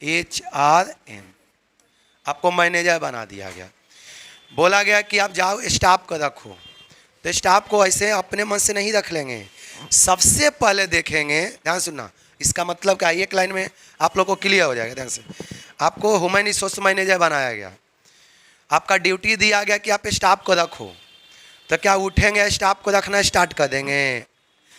HRM, आपको manager बना दिया गया। बोला गया कि आप जाओ स्टाफ को रखो, तो स्टाफ को ऐसे अपने मन से नहीं रख लेंगे, सबसे पहले देखेंगे। ध्यान सुनना, इसका मतलब क्या, एक लाइन में आप लोग को क्लियर हो जाएगा। ध्यान से, आपको ह्यूमन रिसोर्स मैनेजर बनाया गया, आपका ड्यूटी दिया गया कि आप स्टाफ को रखो, तो क्या उठेंगे स्टाफ को रखना स्टार्ट कर देंगे?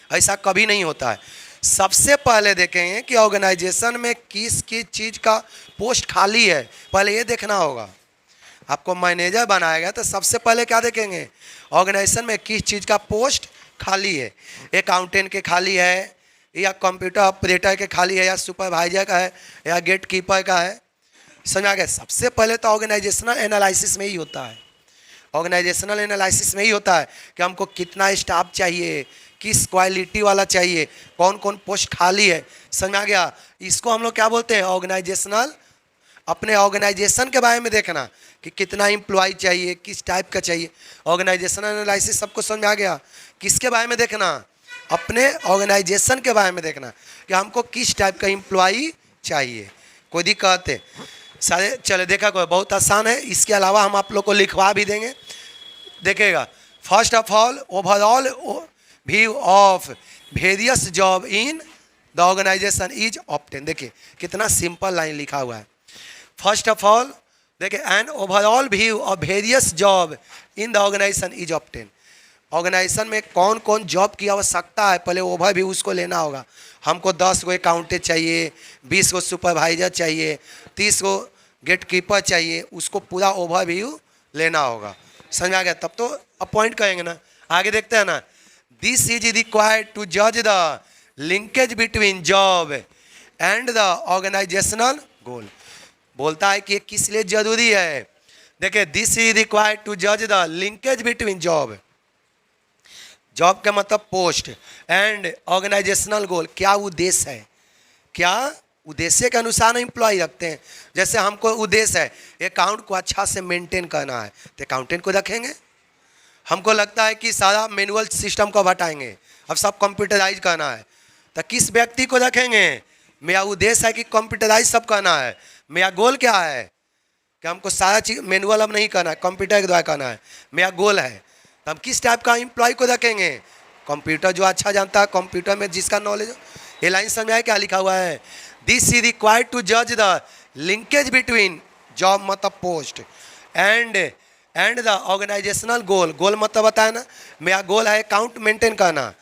ऐसा कभी नहीं होता है। सबसे पहले देखेंगे कि ऑर्गेनाइजेशन में किस किस चीज़ का पोस्ट खाली है, पहले ये देखना होगा। आपको मैनेजर बनाया गया तो सबसे पहले क्या देखेंगे, ऑर्गेनाइजेशन में किस चीज़ का पोस्ट खाली है। अकाउंटेंट के खाली है, या कंप्यूटर ऑपरेटर के खाली है, या सुपरवाइजर का है, या गेट कीपर का है। समझ आ गया? सबसे पहले तो ऑर्गेनाइजेशनल एनालिसिस में ही होता है। ऑर्गेनाइजेशनल एनालिसिस में ही होता है कि हमको कितना स्टाफ चाहिए, किस क्वालिटी वाला चाहिए, कौन कौन पोस्ट खाली है। समझ आ गया? इसको हम लोग क्या बोलते हैं, ऑर्गेनाइजेशनल। अपने ऑर्गेनाइजेशन के बारे में देखना कि कितना एम्प्लॉय चाहिए, किस टाइप का चाहिए। ऑर्गेनाइजेशनल एनालिसिस सबको समझ आ गया? किसके बारे में देखना, अपने ऑर्गेनाइजेशन के बारे में देखना कि हमको किस टाइप का एम्प्लॉय चाहिए। कोई दिक्कत है? सारे चले देखा, कोई बहुत आसान है। इसके अलावा हम आप लोग को लिखवा भी देंगे, देखिएगा। First of all, overall view of various job in the organisation is obtain. देखिए कितना सिंपल लाइन लिखा हुआ है। फर्स्ट ऑफ ऑल देखिए, an overall view of various job in the organisation is obtain. Organisation में कौन कौन जॉब की आवश्यकता है, पहले ओवर व्यू उसको लेना होगा। हमको 10 गो अकाउंटेंट चाहिए, 20 गो सुपरवाइजर चाहिए, 30 गो गेट कीपर चाहिए, उसको पूरा ओवर व्यू लेना होगा। समझ आ गया? तब तो अपॉइंट करेंगे ना। आगे देखते हैं ना, दिस इज रिक्वायर्ड टू जज the linkage between job and the organizational goal. बोलता है कि ये किस लिए जरूरी है। देखिए, दिस इज रिक्वायर्ड टू जज the linkage between job, job का मतलब पोस्ट, एंड ऑर्गेनाइजेशनल गोल, क्या उद्देश्य है, क्या उद्देश्य के अनुसार एम्प्लॉय रखते हैं। जैसे हमको उद्देश्य है अकाउंट को अच्छा से मेंटेन करना है, तो अकाउंटेंट को रखेंगे। हमको लगता है कि सारा मैनुअल सिस्टम को हटाएंगे, अब सब कंप्यूटराइज करना है, तो किस व्यक्ति को रखेंगे। मेरा उद्देश्य है कि कंप्यूटराइज सब करना है। मेरा गोल क्या है कि हमको सारा चीज़ मैनुअल अब नहीं करना है, कंप्यूटर के द्वारा करना है। मेरा गोल है, तो हम किस टाइप का एम्प्लॉय को रखेंगे, कंप्यूटर जो अच्छा जानता है, कंप्यूटर में जिसका नॉलेज हो। ये लाइन समझाए क्या लिखा हुआ है, दिस इज रिक्वायर्ड टू जज द लिंकेज बिटवीन जॉब मतलब पोस्ट एंड द ऑर्गेनाइजेशनल गोल। गोल मतलब बताया ना, मेरा गोल है अकाउंट मेंटेन करना।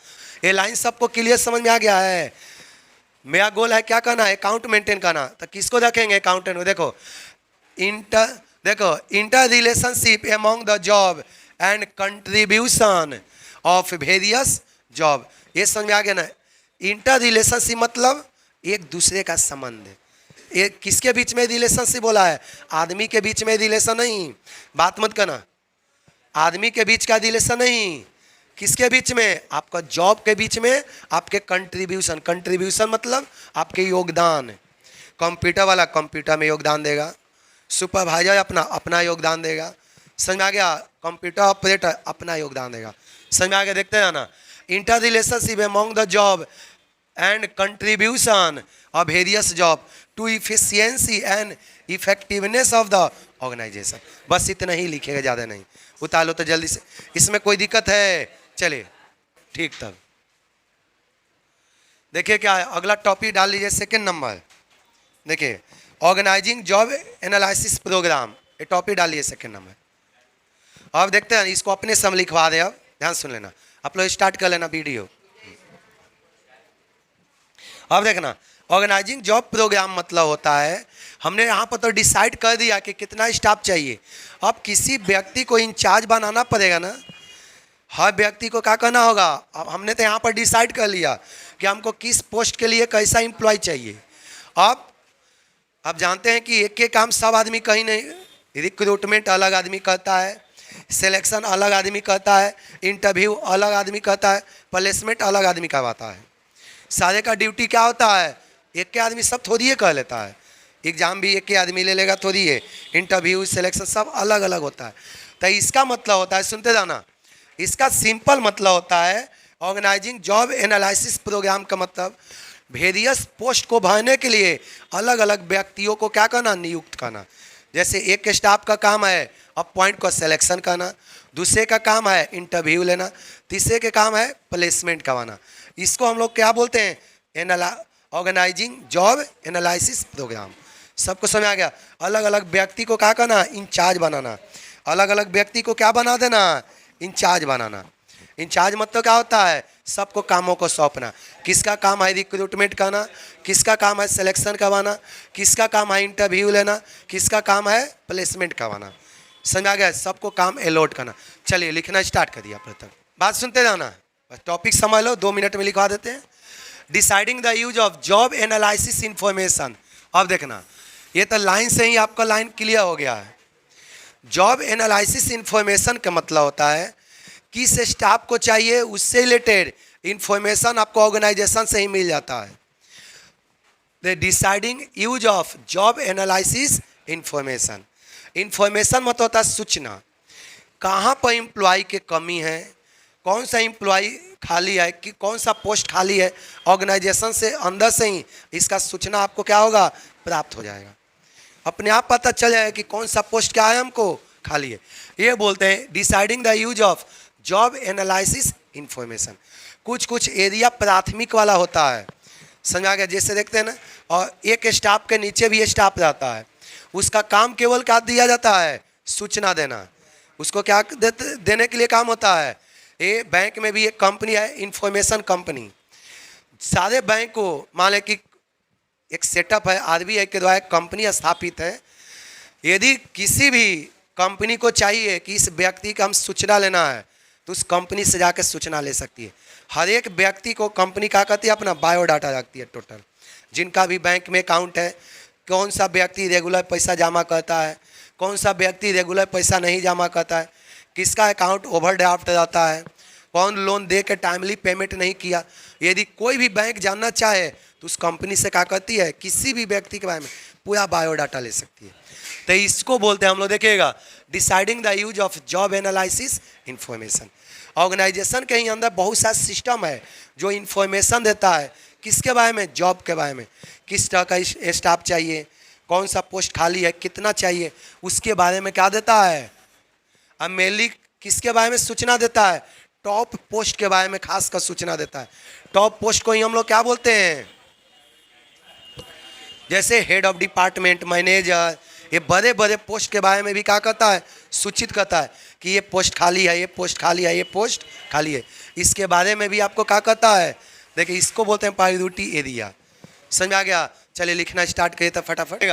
ये लाइन सबको क्लियर समझ में आ गया है? मेरा गोल है क्या करना है, अकाउंट मेंटेन करना, तो किसको रखेंगे, अकाउंटेंट को। देखो inter relationship among the job and contribution of various job. ये समझ में आ गया ना? इंटर रिलेशनशिप मतलब एक दूसरे का संबंध। ये किसके बीच में रिलेशनशिप बोला है, आदमी के बीच में रिलेशन नहीं, बात मत करना। आदमी के बीच का रिलेशन नहीं, किसके बीच में, आपका जॉब के बीच में, आपके कंट्रीब्यूशन। कंट्रीब्यूशन मतलब आपके योगदान। कंप्यूटर वाला कंप्यूटर में योगदान देगा, सुपरवाइजर अपना योगदान देगा। समझ में आ गया? कंप्यूटर ऑपरेटर अपना योगदान देगा। समझ में आ गया? देखते हैं ना, inter relationship among the job and contribution of various job to efficiency and effectiveness of the organisation. बस इतना ही लिखेगा, ज़्यादा नहीं। उतार लो तो जल्दी से। इसमें कोई दिक्कत है? चलिए ठीक। तब देखिए क्या है, अगला टॉपिक डाल लीजिए, सेकेंड नंबर। देखिए, ऑर्गेनाइजिंग जॉब एनालिसिस प्रोग्राम, ये टॉपिक डालिए सेकेंड नंबर। अब देखते हैं, इसको अपने सम लिखवा दे। अब ध्यान सुन लेना, आप लोग स्टार्ट कर लेना वीडियो। अब देखना, ऑर्गेनाइजिंग जॉब प्रोग्राम मतलब होता है, हमने यहाँ पर तो डिसाइड कर दिया कि कितना स्टाफ चाहिए। अब किसी व्यक्ति को इंचार्ज बनाना पड़ेगा ना, हर व्यक्ति को क्या करना होगा। अब हमने तो यहाँ पर डिसाइड कर लिया कि हमको किस पोस्ट के लिए कैसा एम्प्लॉय चाहिए। अब जानते हैं कि एक काम सब आदमी कहीं नहीं, रिक्रूटमेंट अलग आदमी करता है, सिलेक्शन अलग आदमी करता है, इंटरव्यू अलग आदमी करता है, प्लेसमेंट अलग आदमी करवाता है। सारे का ड्यूटी क्या होता है, एक के आदमी सब थोड़ी ही कर लेता है। एग्जाम भी एक के आदमी ले लेगा थोड़ी है, इंटरव्यू सिलेक्शन सब अलग अलग होता है। तो इसका मतलब होता है, सुनते जाना, इसका सिंपल मतलब होता है ऑर्गेनाइजिंग जॉब एनालिसिस प्रोग्राम का मतलब वेरियस पोस्ट को भरने के लिए अलग अलग व्यक्तियों को क्या करना, नियुक्त करना। जैसे एक स्टाफ का काम है अपॉइंट को सिलेक्शन करना, दूसरे का काम है इंटरव्यू लेना, तीसरे के काम है प्लेसमेंट करवाना। इसको हम लोग क्या बोलते हैं, ऑर्गेनाइजिंग जॉब एनालिसिस प्रोग्राम। सबको समझ आ गया। अलग अलग व्यक्ति को क्या करना, इंचार्ज बनाना। अलग अलग व्यक्ति को क्या बना देना, इंचार्ज बनाना। इंचार्ज मतलब क्या होता है, सबको कामों को सौंपना। किसका काम है रिक्रूटमेंट करना, किसका काम है सिलेक्शन करवाना, किसका काम है इंटरव्यू लेना, किसका काम है प्लेसमेंट करवाना। समझ आ गया, सबको काम अलॉट करना। चलिए लिखना स्टार्ट कर दिया। प्रथम बात सुनते जाना, बस टॉपिक समझ लो, 2 मिनट में लिखवा देते हैं। Deciding the use of job analysis information. अब देखना, ये तो लाइन से ही आपका लाइन क्लियर हो गया है। जॉब एनालिसिस इंफॉर्मेशन का मतलब होता है किस स्टाफ को चाहिए उससे रिलेटेड इंफॉर्मेशन आपको ऑर्गेनाइजेशन से ही मिल जाता है। The deciding use of job analysis information. Information मतलब होता है सूचना, कहाँ पर एम्प्लॉय की कमी है, कौन सा एम्प्लॉय खाली है, कि कौन सा पोस्ट खाली है, ऑर्गेनाइजेशन से अंदर से ही इसका सूचना आपको क्या होगा, प्राप्त हो जाएगा। अपने आप पता चल जाएगा कि कौन सा पोस्ट क्या है हमको खाली है। ये बोलते हैं deciding the use of job analysis information. कुछ कुछ एरिया प्राथमिक वाला होता है, समझा गया। जैसे देखते हैं ना, और एक स्टाफ के नीचे भी स्टाफ रहता है, उसका काम केवल क्या दिया जाता है, सूचना देना। उसको क्या देने के लिए काम होता है। ये बैंक में भी एक कंपनी है इंफॉर्मेशन कंपनी। सारे बैंक को मान लें कि एक सेटअप है, आरबीआई के द्वारा एक कंपनी स्थापित है। यदि किसी भी कंपनी को चाहिए कि इस व्यक्ति का हम सूचना लेना है तो उस कंपनी से जाकर सूचना ले सकती है। हर एक व्यक्ति को कंपनी क्या करती है, अपना बायोडाटा रखती है टोटल, जिनका भी बैंक में अकाउंट है, कौन सा व्यक्ति रेगुलर पैसा जमा करता है, कौन सा व्यक्ति रेगुलर पैसा नहीं जमा करता है, किसका अकाउंट ओवरड्राफ्ट रहता है, कौन लोन दे के टाइमली पेमेंट नहीं किया। यदि कोई भी बैंक जानना चाहे तो उस कंपनी से क्या करती है, किसी भी व्यक्ति के बारे में पूरा बायोडाटा ले सकती है। तो इसको बोलते हैं हम लोग, देखिएगा, deciding the use of job analysis information. Organisation के ही अंदर बहुत सारा सिस्टम है जो इंफॉर्मेशन देता है किसके बारे में, जॉब के बारे में, किस तरह का स्टाफ चाहिए, कौन सा पोस्ट खाली है, कितना चाहिए, उसके बारे में क्या देता है। अब मेनली किसके बारे में सूचना देता है, टॉप पोस्ट के बारे में खास कर सूचना देता है। टॉप पोस्ट को ही हम लोग क्या बोलते हैं, जैसे हेड ऑफ डिपार्टमेंट, मैनेजर, ये बड़े बड़े पोस्ट के बारे में भी क्या करता है, सूचित करता है कि ये पोस्ट खाली है, ये पोस्ट खाली है, ये पोस्ट खाली है। इसके बारे में भी आपको क्या करता है, देखिए इसको बोलते हैं प्रायोरिटी एरिया। समझ आ गया। चलिए लिखना स्टार्ट करिए तो फटाफट।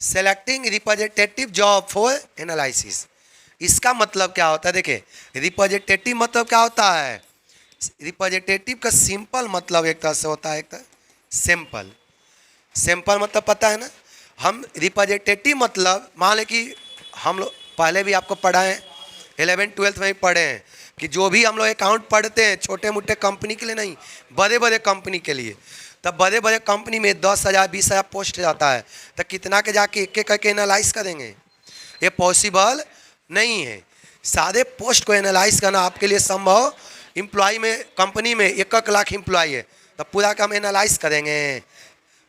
Selecting representative job for analysis. इसका मतलब क्या होता है, देखिए रिप्रेजेंटेटिव मतलब क्या होता है, रिप्रेजेंटेटिव का सिंपल मतलब एक तरह से होता है, एक तरह सिंपल। सिंपल मतलब पता है ना, हम रिप्रेजेंटेटिव मतलब मान लें कि हम लोग पहले भी आपको पढ़ा है, 11th 12th में भी पढ़े हैं कि जो भी हम लोग अकाउंट पढ़ते हैं छोटे मोटे कंपनी के लिए नहीं, बड़े बड़े कंपनी के लिए, तब बड़े बड़े कंपनी में 10,000 20,000 पोस्ट जाता है, तो कितना के जाके एक एक करके एनालाइज करेंगे, ये पॉसिबल नहीं है। सारे पोस्ट को एनालाइज करना आपके लिए संभव, एम्प्लॉय में कंपनी में 1 लाख एम्प्लॉय है तो पूरा काम एनालाइज करेंगे।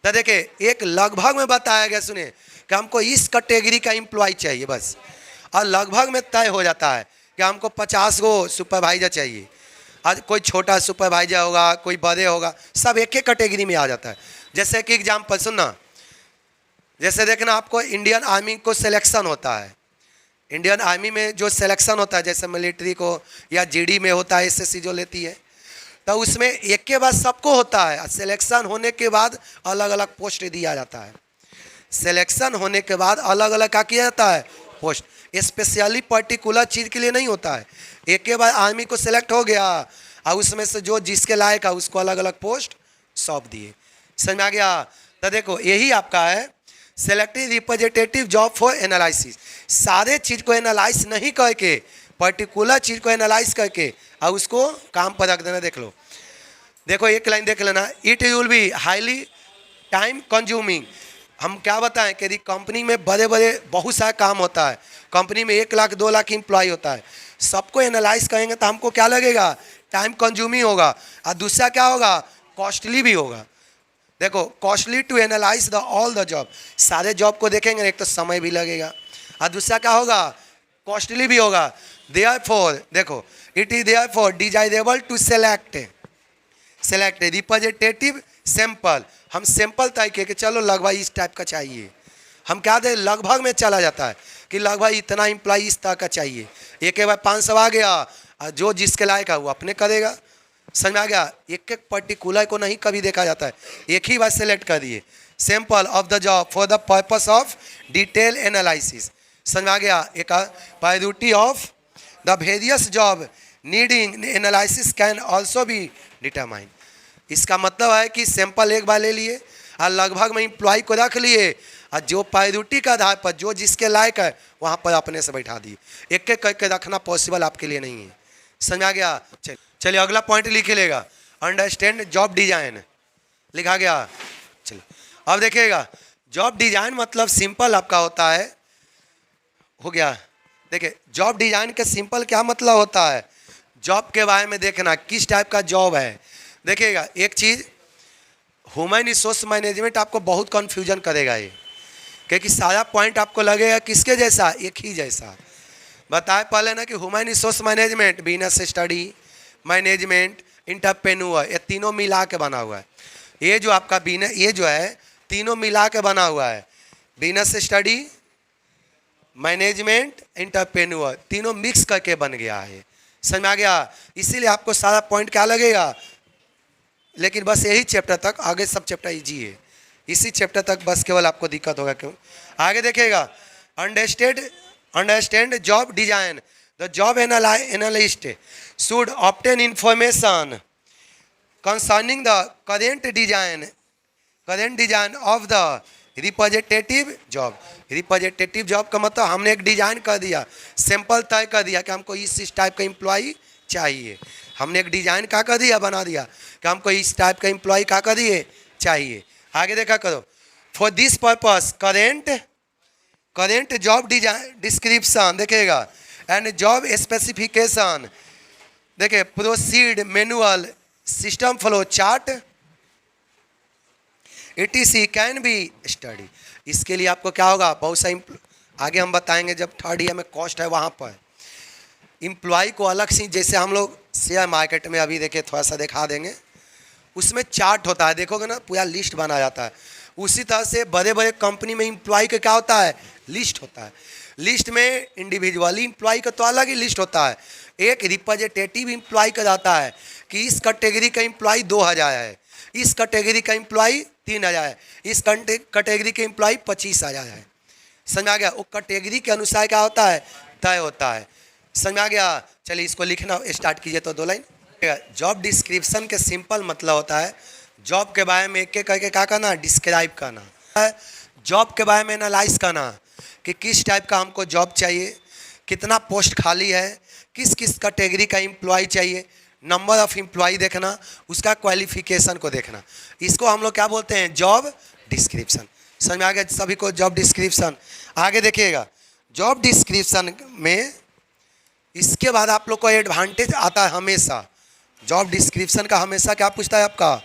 तो देखिए एक लगभग में बताया गया, सुने कि हमको इस कैटेगरी का एम्प्लॉय चाहिए बस, और लगभग में तय हो जाता है कि हमको 50 गो सुपरवाइजर चाहिए। आज कोई छोटा सुपरवाइजर होगा, कोई बड़े होगा, सब एक एक कैटेगरी में आ जाता है। जैसे कि एग्जाम्पल सुनना, जैसे देखना आपको इंडियन आर्मी को सिलेक्शन होता है, इंडियन आर्मी में जो सिलेक्शन होता है, जैसे मिलिट्री को या जीडी में होता है, एसएससी जो लेती है, तो उसमें एक के बाद सबको होता है। सिलेक्शन होने के बाद अलग अलग पोस्ट दिया जाता है। सिलेक्शन होने के बाद अलग अलग क्या किया जाता है, पोस्ट। स्पेशली पर्टिकुलर चीज़ के लिए नहीं होता है, एक के बाद आर्मी को सिलेक्ट हो गया और उसमें से जो जिसके लायक है उसको अलग अलग पोस्ट सौंप दिए। समझ में आ गया। तो देखो यही आपका है selective representative job for analysis. सारे चीज़ को एनालाइज नहीं करके, पर्टिकुलर चीज़ को एनालाइज करके और उसको काम पर रख देना। देख लो, देखो एक लाइन देख लेना, it will be highly time consuming. हम क्या बताएं कि यदि कंपनी में बड़े बड़े बहुत सारा काम होता है, कंपनी में 1 लाख 2 लाख एम्प्लॉय होता है, सबको एनालाइज करेंगे तो हमको क्या लगेगा, टाइम कंज्यूमिंग होगा, और दूसरा क्या होगा, कॉस्टली भी होगा। देखो costly to analyse the all the job, सारे जॉब को देखेंगे एक तो समय भी लगेगा और दूसरा क्या होगा, कॉस्टली भी होगा। देयरफॉर देखो it is therefore desirable to select representative sample. हम सैंपल तय किए कि चलो लगभग इस टाइप का चाहिए, हम क्या दे लगभग में चला जाता है कि लगभग इतना एम्प्लॉय इस तरह का चाहिए। एक बार 500 आ गया और जो जिसके लायक है वो अपने करेगा, समझ में आ गया। एक एक पर्टिकुलर को नहीं कभी देखा जाता है, एक ही बार सेलेक्ट कर दिए। Sample of the job for the purpose of detail analysis, समझ में आ गया। एक priority of the various job needing analysis can also be determine. इसका मतलब है कि सैंपल एक बार ले लिए और लगभग में एम्प्लॉय को रख लिए और जो प्रायोरिटी का आधार पर जो जिसके लायक है वहाँ पर अपने से बैठा दिए। एक एक करके रखना पॉसिबल आपके लिए नहीं है, समझ आ गया। चलिए अगला पॉइंट लिख लेगा, अंडरस्टैंड जॉब डिजाइन लिखा गया। चलिए अब देखिएगा, जॉब डिजाइन मतलब सिंपल आपका होता है, हो गया। देखिए जॉब डिजाइन का सिंपल क्या मतलब होता है, जॉब के बारे में देखना किस टाइप का जॉब है। देखिएगा एक चीज़, ह्यूमन रिसोर्स मैनेजमेंट आपको बहुत कन्फ्यूजन करेगा ये, क्योंकि सारा पॉइंट आपको लगेगा किसके जैसा, एक ही जैसा। बताए पहले ना कि human resource management, business study management, entrepreneur, ये तीनों मिला के बना हुआ है। ये जो आपका बिजनेस, ये जो है तीनों मिला के बना हुआ है, बिजनेस स्टडी मैनेजमेंट एंटरप्रेन्योर, तीनों मिक्स करके बन गया है, समझ में आ गया। इसीलिए आपको सारा पॉइंट क्या लगेगा, लेकिन बस यही चैप्टर तक, आगे सब चैप्टर इजी है, इसी चैप्टर तक बस केवल आपको दिक्कत होगा। क्यों आगे देखिएगा, understand job design, the job analyst should obtain information concerning the current design of the representative job. Representative job का मतलब हमने एक डिजाइन कर दिया, सैंपल तय कर दिया कि हमको इस टाइप का एम्प्लॉय चाहिए। हमने एक डिजाइन क्या कर दिया, बना दिया कि हमको इस टाइप का एम्प्लॉय क्या कर दिए चाहिए। आगे देखा करो, for this purpose current job description देखिएगा एंड जॉब स्पेसिफिकेशन, देखिए proceed manual system flow chart etc can be study. इसके लिए आपको क्या होगा, बहुत सा आगे हम बताएंगे जब थर्ड ईयर में कॉस्ट है वहाँ पर एम्प्लॉय को अलग से, जैसे हम लोग शेयर मार्केट में अभी देखिए थोड़ा सा दिखा देंगे, उसमें चार्ट होता है, देखोगे ना पूरा लिस्ट बना जाता है। उसी तरह से बड़े बड़े कंपनी में एम्प्लॉय का क्या होता है, लिस्ट होता है। लिस्ट में इंडिविजुअली एम्प्लॉय का तो अलग ही लिस्ट होता है, एक रिप्रेजेंटेटिव एम्प्लॉय का जाता है कि इस कैटेगरी का एम्प्लॉय 2000 है, इस कैटेगरी का एम्प्लॉय 3000 है, इस कैटेगरी के एम्प्लॉय 25,000 है, समझ आ गया। वो कैटेगरी के अनुसार क्या होता है, तय होता है, समझ आ गया। चलिए इसको लिखना स्टार्ट कीजिए तो 2 लाइन। जॉब डिस्क्रिप्शन के सिंपल मतलब होता है जॉब के बारे में एक एक करके क्या करना, डिस्क्राइब करना है, जॉब के बारे में एनालाइज करना कि किस टाइप का हमको जॉब चाहिए, कितना पोस्ट खाली है, किस किस कैटेगरी का एम्प्लॉय चाहिए, नंबर ऑफ एम्प्लॉय देखना, उसका क्वालिफिकेशन को देखना, इसको हम लोग क्या बोलते हैं, जॉब डिस्क्रिप्शन। समझ में आ गया सभी को, जॉब डिस्क्रिप्शन। आगे देखिएगा, जॉब डिस्क्रिप्शन में इसके बाद आप लोग को एडवांटेज आता है हमेशा, जॉब डिस्क्रिप्शन का हमेशा क्या पूछता है आपका,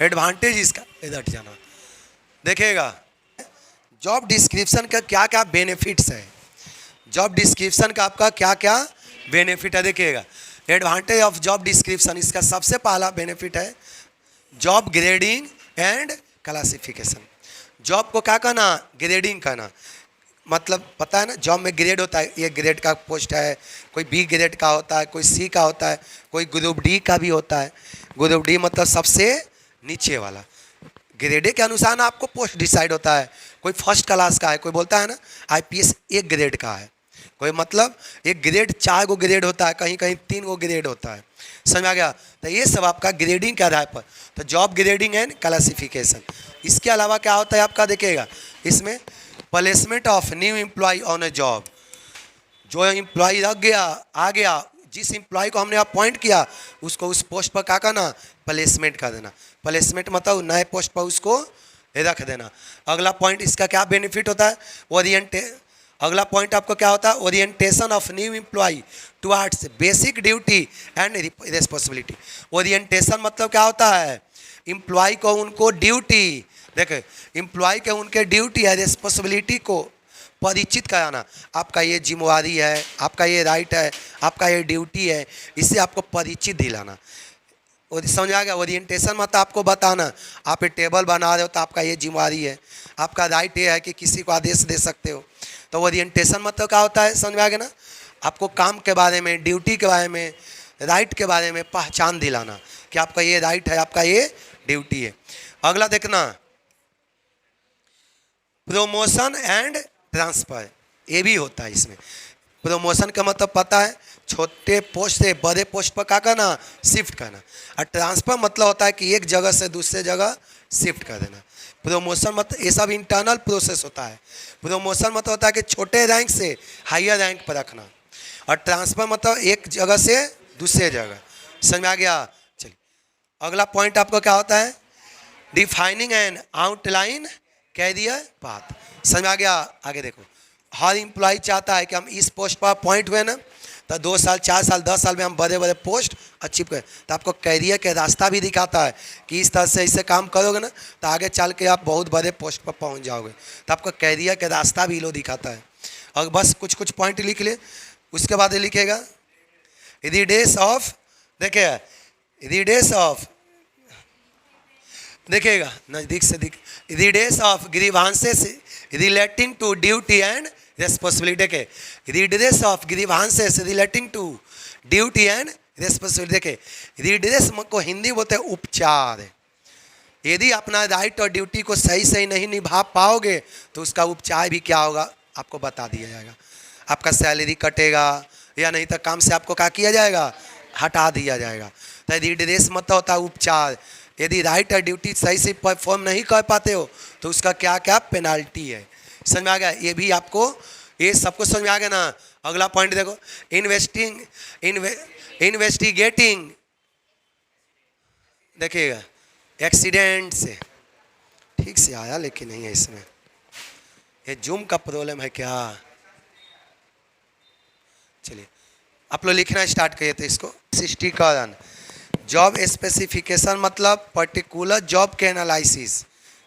एडवांटेज। इसका इधर जाना देखिएगा, जॉब डिस्क्रिप्शन का क्या क्या बेनिफिट्स है, जॉब डिस्क्रिप्शन का आपका क्या क्या बेनिफिट है। देखिएगा एडवांटेज ऑफ जॉब डिस्क्रिप्शन, इसका सबसे पहला बेनिफिट है job grading and classification. Job को क्या करना, ग्रेडिंग करना, मतलब पता है ना जॉब में ग्रेड होता है, ये ग्रेड का पोस्ट है, कोई बी ग्रेड का होता है, कोई सी का होता है, कोई ग्रुप डी का भी होता है। ग्रुप डी मतलब सबसे नीचे वाला, ग्रेड के अनुसार ना आपको पोस्ट डिसाइड होता है। कोई फर्स्ट क्लास का है, कोई बोलता है ना आईपीएस 1 ग्रेड का है, कोई मतलब एक ग्रेड 4 गो ग्रेड होता है, कहीं कहीं 3 गो ग्रेड होता है, समझ आ गया। तो ये सब आपका ग्रेडिंग के आधार पर, तो जॉब ग्रेडिंग एंड क्लासिफिकेशन। इसके अलावा क्या होता है आपका, देखिएगा इसमें placement of new employ on A job, जो एम्प्लॉय रख गया आ गया, जिस एम्प्लॉय को हमने अपॉइंट किया उसको उस पोस्ट पर क्या करना, प्लेसमेंट कर देना। प्लेसमेंट मतलब नए पोस्ट पर उसको रख देना। अगला पॉइंट इसका क्या बेनिफिट होता है, अगला पॉइंट आपको क्या होता है, orientation of new employ towards basic duty and responsibility. Orientation मतलब क्या होता है, एम्प्लॉय को उनको ड्यूटी, देखे एम्प्लॉय के उनके ड्यूटी है, रिस्पॉन्सिबिलिटी को परिचित कराना। आपका ये जिम्मेवारी है, आपका ये राइट है, आपका ये ड्यूटी है, इससे आपको परिचित दिलाना। और समझ आ गया। ओरिएंटेशन मतलब आपको बताना, आप एक टेबल बना रहे हो तो आपका ये जिम्मेवारी है, आपका राइट ये है कि किसी को आदेश दे सकते हो। तो ओरिएंटेशन मतलब क्या होता है, समझ आ गया ना। आपको काम के बारे में, ड्यूटी के बारे में, राइट के बारे में पहचान दिलाना कि आपका ये राइट है, आपका ये ड्यूटी है। अगला देखना, प्रमोशन एंड ट्रांसफ़र, ये भी होता है इसमें। प्रमोशन का मतलब पता है, छोटे पोस्ट से बड़े पोस्ट पर क्या करना, शिफ्ट करना। और ट्रांसफ़र मतलब होता है कि एक जगह से दूसरे जगह शिफ्ट कर देना। प्रमोशन मतलब ये सब इंटरनल प्रोसेस होता है। प्रमोशन मतलब होता है कि छोटे रैंक से हायर रैंक पर रखना, और ट्रांसफ़र मतलब एक जगह से दूसरे जगह। समझ में आ गया। चलिए अगला पॉइंट आपको क्या होता है, defining and outline career path. समझ में आ गया। आगे देखो, हर एम्प्लॉय चाहता है कि हम इस पोस्ट पर अपॉइंट हुए ना तो 2 साल 4 साल 10 साल में हम बड़े बड़े पोस्ट अचीव करें। तो आपको कैरियर के रास्ता भी दिखाता है कि इस तरह से इसे काम करोगे ना तो आगे चल के आप बहुत बड़े पोस्ट पर पहुंच जाओगे। तो आपको कैरियर के रास्ता भी लो दिखाता है। और बस कुछ कुछ पॉइंट लिख ले, उसके बाद लिखेगा द डेज ऑफ, देखिएगा द डेज ऑफ, देखिएगा नज़दीक से दिख, the days of grievances relating to duty and responsibility के, redress of grievances relating to duty and responsibility के। रिड्रेस को हिंदी बोलते हैं उपचार। यदि अपना राइट और ड्यूटी को सही सही नहीं निभा पाओगे तो उसका उपचार भी क्या होगा आपको बता दिया जाएगा। आपका सैलरी कटेगा या नहीं तो काम से आपको क्या किया जाएगा, हटा दिया जाएगा। तो रिड्रेस मतलब होता है उपचार। यदि राइट और ड्यूटी सही से परफॉर्म नहीं कर पाते हो तो उसका क्या क्या पेनाल्टी है। समझ में आ गया। ये भी आपको, ये सबको समझ में आ गया ना। अगला पॉइंट देखो, इन्वेस्टिगेटिंग, देखिएगा एक्सीडेंट से, ठीक से आया लेकिन नहीं है इसमें, ये जूम का प्रॉब्लम है क्या। चलिए आप लोग लिखना स्टार्ट करिए। तो इसको स्पष्टीकरण, जॉब स्पेसिफिकेशन मतलब पर्टिकुलर जॉब के एनालिसिस,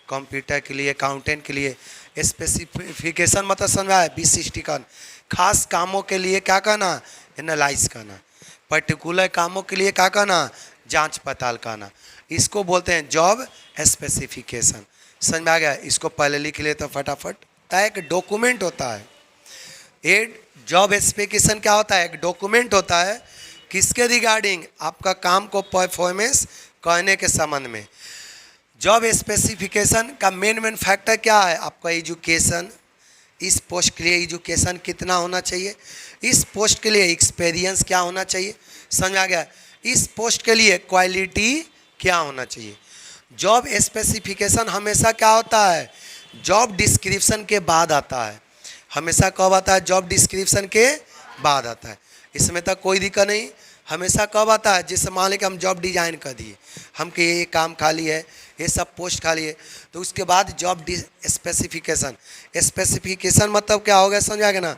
कंप्यूटर के लिए, अकाउंटेंट के लिए। स्पेसिफिकेशन मतलब समझ में आया, विशिष्टीकरण, खास कामों के लिए क्या करना, एनालाइज करना। पर्टिकुलर कामों के लिए क्या करना, जांच पड़ताल करना। इसको बोलते हैं जॉब स्पेसिफिकेशन। समझ में आ गया। इसको पहले लिख ले तो फटाफट। एक डॉक्यूमेंट होता है, ये जॉब स्पेसिफिकेशन क्या होता है, एक डॉक्यूमेंट होता है किसके रिगार्डिंग, आपका काम को परफॉर्मेंस करने के संबंध में। जॉब स्पेसिफिकेशन का मेन फैक्टर क्या है, आपका एजुकेशन, इस पोस्ट के लिए एजुकेशन कितना होना चाहिए, इस पोस्ट के लिए एक्सपीरियंस क्या होना चाहिए। समझ आ गया। इस पोस्ट के लिए क्वालिटी क्या होना चाहिए। जॉब स्पेसिफिकेशन हमेशा क्या होता है, जॉब डिस्क्रिप्शन के बाद आता है। हमेशा कब आता है, जॉब डिस्क्रिप्शन के बाद आता है। इसमें तक कोई दिक्कत नहीं। हमेशा कब आता है, जैसे मान लें कि हम जॉब डिज़ाइन कर दिए, हम कि ये काम खाली है, ये सब पोस्ट खाली है, तो उसके बाद जॉब स्पेसिफिकेशन। स्पेसिफिकेशन मतलब क्या होगा, समझ आ गया ना।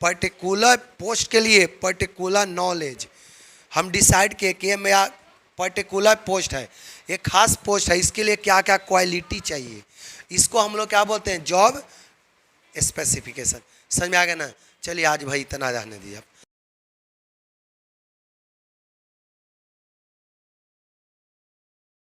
पर्टिकुलर पोस्ट के लिए पर्टिकुलर नॉलेज हम डिसाइड किए कि मेरा पर्टिकुलर पोस्ट है, ये खास पोस्ट है, इसके लिए क्या क्या क्वालिटी चाहिए, इसको हम लोग क्या बोलते हैं, जॉब स्पेसिफिकेशन। समझ में आ गया ना। चलिए आज भाई इतना रहने दिया।